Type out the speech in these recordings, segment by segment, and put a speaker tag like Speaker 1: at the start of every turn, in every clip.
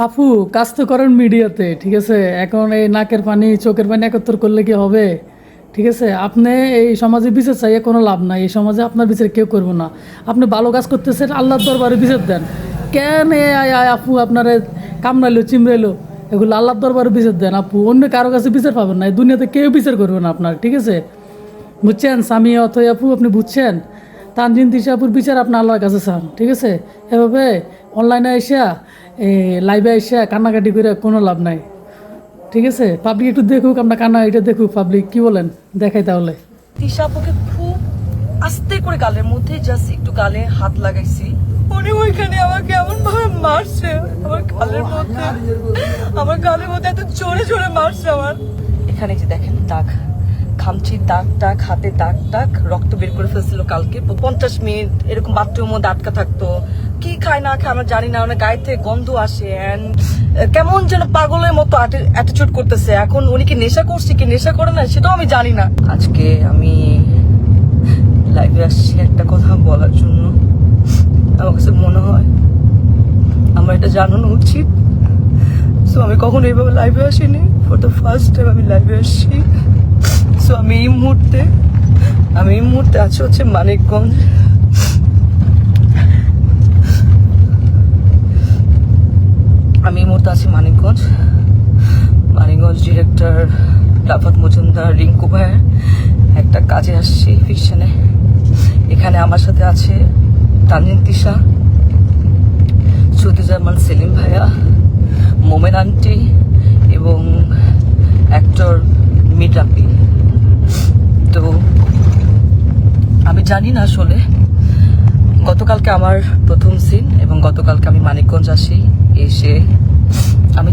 Speaker 1: আপু, কাজ তো করেন মিডিয়াতে, ঠিক আছে। এখন এই নাকের পানি চোখের পানি একত্র করলে কি হবে? ঠিক আছে, আপনি এই সমাজে বিচার চাইয়ে কোনো লাভ নাই। এই সমাজে আপনার বিচার কেউ করবো না। আপনি ভালো কাজ করতেছেন, আল্লাহর দরবারে বিচার দেন। কেন আপু আপনারে কামড়াইলো চিমড়াইলো, এগুলো আল্লাহর দরবারে বিচার দেন আপু। অন্য কারো কাছে বিচার পাবেন না, এই দুনিয়াতে কেউ বিচার করবে না আপনার, ঠিক আছে। বুঝছেন স্বামী অথই আপু, আপনি বুঝছেন? তানজিন তিশাপুর বিচার আপনি আল্লাহর কাছে চান, ঠিক আছে। এভাবে অনলাইনে এসে লাইভে এসে কান্নাকাটি করে কোনো লাভ নাই, ঠিক আছে। পাবলিক একটু দেখুক, আপনার কান্না এটা দেখুক পাবলিক, কি বলেন? দেখাই তাহলে।
Speaker 2: তিশা আপুকে খুব আস্তে করে গালের মধ্যে জাস্ট একটু গালে হাত লাগাইছি, উনি ওইখানে আমাকে এমন ভাবে মারছে, আমার গালের মধ্যে এত জোরে জোরে মারছে আমার। এখানে যে দেখেন দাগ, খামচির দাগ টাগ, হাতে দাগ টাগ, রক্ত বের করে ফেলছিল কালকে। 50 মিনিট এরকম বাথরুমের মধ্যে আটকা থাকতো, কি খায় না খায় আমরা জানি না, ওনার গায়ে থেকে গন্ধ আসে, কেমন যেন পাগলের মতো অ্যাটিটিউড করতেছে। এখন উনি কি নেশা করছে কি নেশা করে না সেটাও আমি জানি না। আজকে আমি লাইভে আসছি একটা কথা বলার জন্য। আমার কাছে মনে হয় আমার এটা জানানো উচিত। সো আমি কখনো এইভাবে লাইভে আসিনি, ফর দ্য ফার্স্ট টাইম আমি লাইভে আসছি। সো আমি এই মুহূর্তে আছি হচ্ছে মানিকগঞ্জ। আমি এই মুহূর্তে আছি মানিকগঞ্জ ডিরেক্টর রাফাত মজুমদার রিঙ্কু ভাইয়ের একটা কাজে আসছি ফিকশনে। এখানে আমার সাথে আছে তানজিন তিশা, সুদুজ্জামান সেলিম ভাইয়া, মোমেন আন্টি এবং অ্যাক্টর মিরাপি। তো আমি জানি না আসলে, গতকালকে আমার প্রথম সিন এবং গতকালকে আমি মানিকগঞ্জ আসি। এসে আমি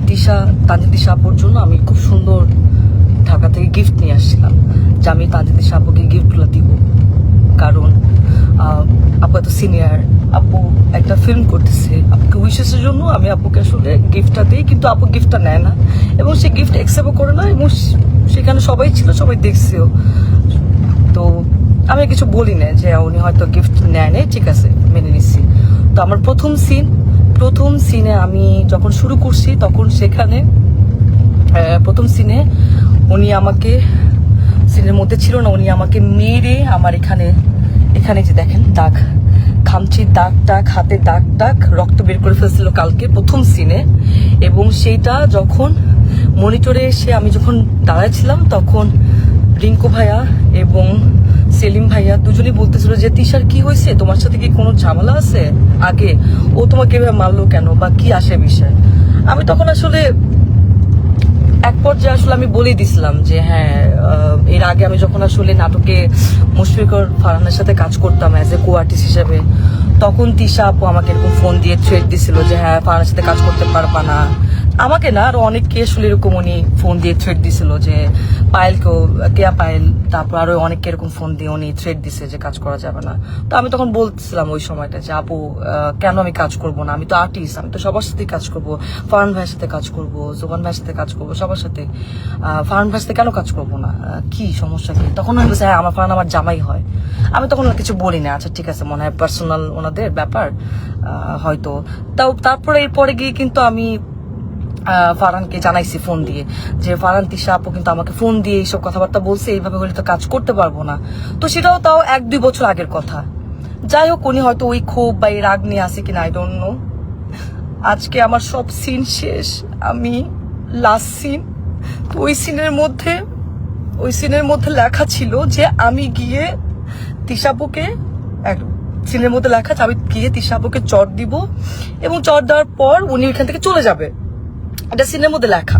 Speaker 2: তানজিন তিশা আপুর জন্য আমি খুব সুন্দর ঢাকা থেকে গিফট নিয়ে আসছিলাম, যে আমি তানজিন তিশা আপুকে গিফটগুলো দিব। কারণ আপু এত সিনিয়র, আপু একটা ফিল্ম করতেছে, আপুকে উইশেসের জন্য আমি আপুকে আসলে গিফটটা দিই, কিন্তু আপু গিফটটা নেয় না এবং সে গিফট অ্যাকসেপ্টও করে না, এবং সেখানে সবাই ছিল, সবাই দেখছেও। তো আমি কিছু বলি না যে উনি হয়তো গিফট নেয় নেই, ঠিক আছে মেনে নিচ্ছি। তো আমার প্রথম সিনে আমি যখন শুরু করছি তখন সেখানে প্রথম সিনে উনি আমাকে, সিনের মধ্যে ছিল না, উনি আমাকে মেরে আমার এখানে যে দেখেন দাগ, খামচির দাগ টাগ, হাতে দাগ টাগ, রক্ত বের করে ফেলছিল কালকে প্রথম সিনে। এবং সেইটা যখন মনিটরে এসে আমি যখন দাঁড়াইছিলাম তখন রিঙ্কু ভাইয়া এবং সেলিম ভাইয়া দুজনেই বলতেছিল যে তিশার কি হয়েছে, তোমার সাথে কি কোনো ঝামেলা আছে আগে, ও তোমাকে এভাবে মারলো কেন বা কি আসে বিষয়। আমি তখন আসলে এক পর্যায়ে আসলে আমি বলেই দিছিলাম যে হ্যাঁ, এর আগে আমি যখন আসলে নাটকে মুশফিকুর ফারহানের সাথে কাজ করতাম অ্যাজ এ কো আর্টিস্ট হিসেবে, তখন তিশা আপু আমাকে এরকম ফোন দিয়ে থ্রেট দিছিল যে হ্যাঁ ফারহানের সাথে কাজ করতে পারবা না। আমাকে না, আরো অনেককে আসলে এরকম উনি ফোন দিয়ে থ্রেট দিছিল, যে পায়েলকেও, কেয়া পায়েল, তারপর আরো অনেককে এরকম ফোন দিয়ে উনি থ্রেট দিছে যে কাজ করা যাবে না। তো আমি তখন বলছিলাম ওই সময়টা যে আপু কেন আমি কাজ করব না, আমি তো আর্টিস্ট, আমি তো সবার সাথে কাজ করব, ফারহান ভাইয়ের সাথে কাজ করব, জোবান ভাইয়ের সাথে কাজ করব, সবার সাথে। ফারহান ভাইয়ের সাথে কেন কাজ করব না, কি সমস্যা কি? তখন আমি বলছি হ্যাঁ আমার ফারহান আমার জামাই হয়। আমি তখন কিছু বলি না, আচ্ছা ঠিক আছে মনে হয় পার্সোনাল ওনাদের ব্যাপার হয়তো। তারপরে এরপরে গিয়ে কিন্তু আমি ফারহানকে জানাইছি ফোন দিয়ে যে ফারহান তিশা আপু কিন্তু আমাকে ফোন দিয়ে এইসব কথাবার্তা বলছে, এইভাবে হলে তো কাজ করতে পারবো না। তো সেটাও তাও 1-2 বছর আগের কথা। যাই হোক, উনি হয়তো ওই ক্ষোভ বা এই রাগ নিয়ে আসে কিনা আই ডোন্ট নো। আজকে আমার সব সিন শেষ, আমি লাস্ট সিন। তো ওই সিনের মধ্যে লেখা ছিল যে আমি গিয়ে তিশাপুকে, সিনের মধ্যে লেখা আছে আমি গিয়ে তিশাপুকে চট দিব এবং চট দেওয়ার পর উনি ওইখান থেকে চলে যাবে, এটা সিনের মধ্যে লেখা।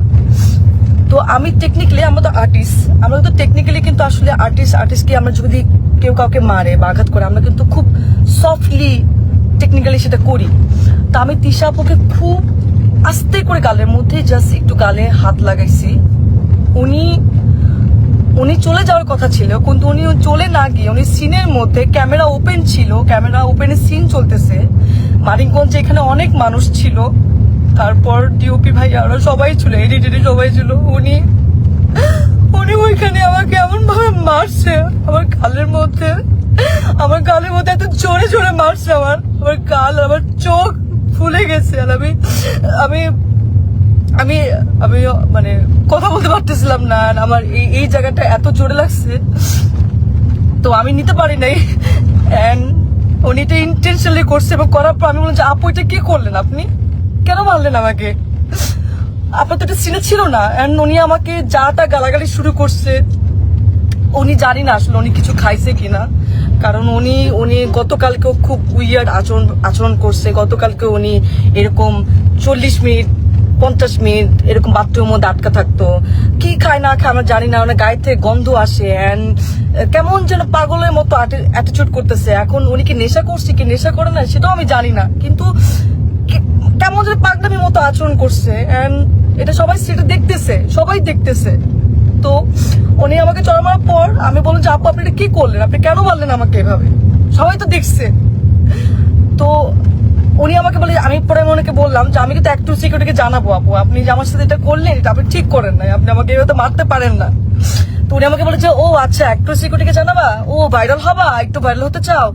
Speaker 2: তো আমি টেকনিক্যালি, আমরা তো আর্টিস্ট, আমরা তো টেকনিক্যালি কিন্তু আসলে আর্টিস্টকে আমরা যদি কেউ কাউকে মারে বা আঘাত করে আমরা কিন্তু খুব সফটলি টেকনিক্যালি সেটা করি। তো আমি তিশা আপুকে খুব আস্তে করে গালের মধ্যে জাস্ট একটু গালে হাত লাগাইছি। উনি চলে যাওয়ার কথা ছিল, কিন্তু উনি চলে না গিয়ে উনি সিনের মধ্যে, ক্যামেরা ওপেন ছিল, ক্যামেরা ওপেনে সিন চলতেছে মানিকগঞ্জে, এখানে অনেক মানুষ ছিল, তারপর ডিওপি ভাই আরো সবাই ছিল, এডিটর সবাই ছিল। উনি ওইখানে আমাকে এমন ভাবে মারছে, আমার গালের মধ্যে এত জোরে জোরে মারছে, আমার গাল, আমার চোখ ফুলে গেছে। আর আমি আমি আমি মানে কথা বলতে পারতেছিলাম না, আর আমার এই জায়গাটা এত জোরে লাগছে, তো আমি নিতে পারি নাই। এন্ড উনি এটা ইন্টেনশনালি করছে, এবং করার পর আমি বললাম যে আপু এটা কি করলেন, আপনি কেন মারলেন আমাকে, আপনার তো এটা সিনে ছিল না। এন্ড উনি আমাকে যাটা গালাগালি শুরু করছে, উনি জানি না আসলে উনি কিছু খাইছে কিনা, কারণ উনি গতকালকেও খুব উইয়ার্ড আচরণ করছে। গতকালকে উনি এরকম 40 মিনিট 50 মিনিট এরকম বাথরুমের মধ্যে আটকা থাকতো, কি খায় না খায় আমরা জানি না, ওনার গায়ে থেকে গন্ধ আসে, অ্যান্ড কেমন যেন পাগলের মতো অ্যাটিটিউড করতেছে। এখন উনি কি নেশা করছে কি নেশা করে না সেটাও আমি জানি না, কিন্তু কেমন যেন পাগলামির মতো আচরণ করছে, অ্যান্ড এটা সবাই সেটা দেখতেছে, সবাই দেখতেছে। তো উনি আমাকে চড়া মারার পর আমি বললাম যে আপু আপনি এটা কি করলেন, আপনি কেন মারলেন আমাকে এভাবে, সবাই তো দেখছে। তো উনি আমাকে বলে, আমি পরে ওনাকে বললাম যে আমি কিন্তু একটু সিকিউরিটিকে জানাবো আপু, আপনি যে আমার সাথে এটা করলেন এটা আপনি ঠিক করেন নাই, আপনি আমাকে এভাবে মারতে পারেন না। তো উনি আমাকে বলেছে ও আচ্ছা একটু সিকিউরিটিকে জানাবা, ও ভাইরাল হবা, একটু ভাইরাল হতে চাও।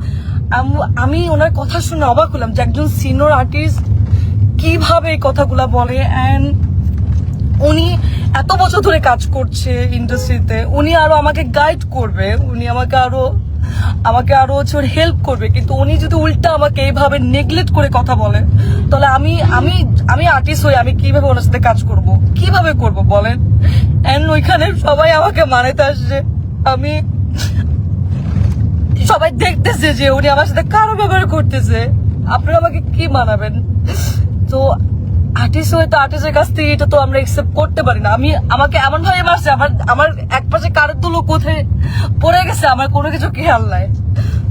Speaker 2: আমি ওনার কথা শুনে অবাক হলাম যে একজন সিনিয়র আর্টিস্ট কিভাবে এই কথাগুলা বলে। অ্যান্ড উনি এত বছর ধরে কাজ করছে ইন্ডাস্ট্রিতে, উনি আরো আমাকে গাইড করবে, উনি আমাকে আরো হচ্ছে হেল্প করবে, কিন্তু উনি যদি উল্টা আমাকে এইভাবে নেগলেক্ট করে কথা বলে, তাহলে আমি আর্টিস্ট হই, আমি কিভাবে ওনার সাথে কাজ করব, কিভাবে করব বলেন। এন্ড ওইখানে সবাই আমাকে মানাতে আসছে, আমি সবাই দেখতেছে যে উনি আমার সাথে কারো ব্যবহার করতেছে, আপনারা আমাকে কি মানাবেন। তো আর্টিস্ট হয়তো আর্টিস্টের কাছ থেকে এটা তো আমরা একসেপ্ট করতে পারি না। আমাকে এমন ভাবে মারছে, আমার এক পাশে কারের তুলো কোথায় পড়ে গেছে, আমার কোনো কিছু খেয়াল নাই।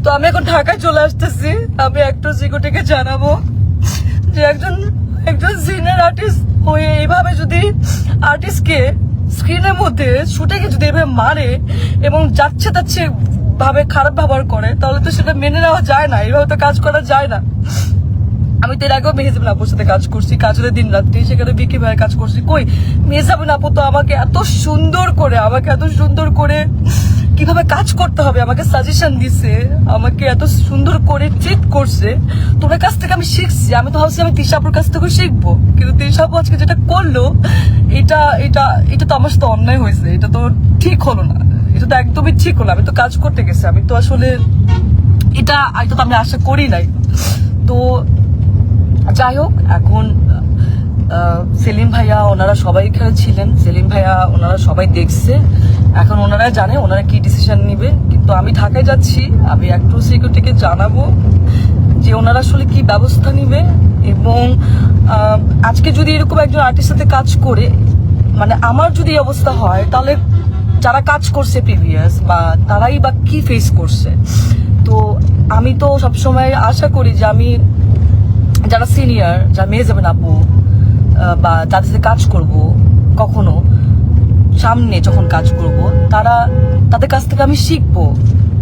Speaker 2: তো আমি এখন ঢাকায় চলে আসতেছি, আমি একটু সিকিউরিটিকে জানাবো যে একজন সিনিয়র আর্টিস্ট হয়ে এইভাবে যদি আর্টিস্টকে স্ক্রিনের মধ্যে শুটে যদি এভাবে মারে এবং যাচ্ছে তাচ্ছে ভাবে খারাপ ব্যবহার করে, তাহলে তো সেটা মেনে নেওয়া যায় না, এইভাবে তো কাজ করা যায় না। আমি তো এর আগেও মেহজাবিন আপুর সাথে কাজ করছি, কাজের দিন রাত্রি, সেখানে বিকি ভাইয়ের কাজ করছি। কই মেহজাবিন আপু তো আমাকে এত সুন্দর করে কিভাবে কাজ করতে হবে আমাকে সাজেশন দিছে, আমাকে এত সুন্দর করে ট্রিট করছে। তোমার কাছ থেকে আমি শিখছি, আমি তো ভাবছি আমি তিশা আপুর কাছ থেকে শিখবো, কিন্তু তিশা আপু আজকে যেটা করলো এটা তো আমার সাথে অন্যায় হয়েছে, এটা তো ঠিক হলো না, এটা তো একদমই ঠিক হলো। আমি তো কাজ করতে গেছি, আমি তো আসলে এটা তো আমি আশা করি নাই। তো যাই হোক, এখন সেলিম ভাইয়া ওনারা সবাই এখানে ছিলেন, সেলিম ভাইয়া ওনারা সবাই দেখছে, এখন ওনারা জানে ওনারা কি ডিসিশন নিবে। কিন্তু আমি ঢাকায় যাচ্ছি, আমি একটু সিকিউরিটিকে জানাবো যে ওনারা আসলে কি ব্যবস্থা নিবে। এবং আজকে যদি এরকম একজন আর্টিস্টের সাথে কাজ করে, মানে আমার যদি এই অবস্থা হয়, তাহলে যারা কাজ করছে প্রিভিয়াস বা তারাই বা কি ফেস করছে। তো আমি তো সবসময় আশা করি যে আমি যারা সিনিয়র, যারা মেহজাবিন আপু বা যাদের সাথে কাজ করব, কখনো সামনে যখন কাজ করব, তাদের কাছ থেকে আমি শিখবো।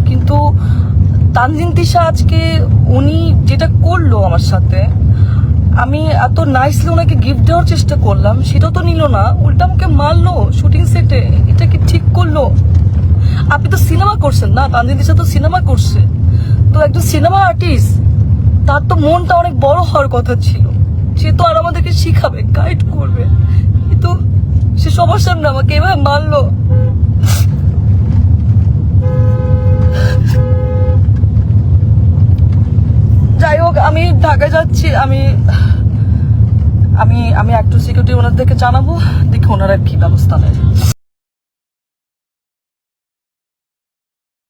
Speaker 2: কিন্তু তানজিন তিশা আজকে উনি যেটা করলো আমার সাথে, আমি এত নাইসলি ওনাকে গিফট দেওয়ার চেষ্টা করলাম, সেটাও তো নিল না, উল্টা আমাকে মারলো শুটিং সেটে। এটা কি ঠিক করলো? আপনি তো সিনেমা করছেন না, তানজিন তিশা তো সিনেমা করছে, তো একজন সিনেমা আর্টিস্ট, তার তো মনটা অনেক বড় হওয়ার কথা ছিল, সে তো আর আমাদেরকে শিখাবে, গাইড করবে, কিন্তু সে সবার সামনে আমাকে এভাবে মারলো। যাই হোক, আমি ঢাকায় যাচ্ছি, আমি একটু সিকিউরিটি ওনাদেরকে জানাবো, দেখি ওনারা কি ব্যবস্থা নেয়।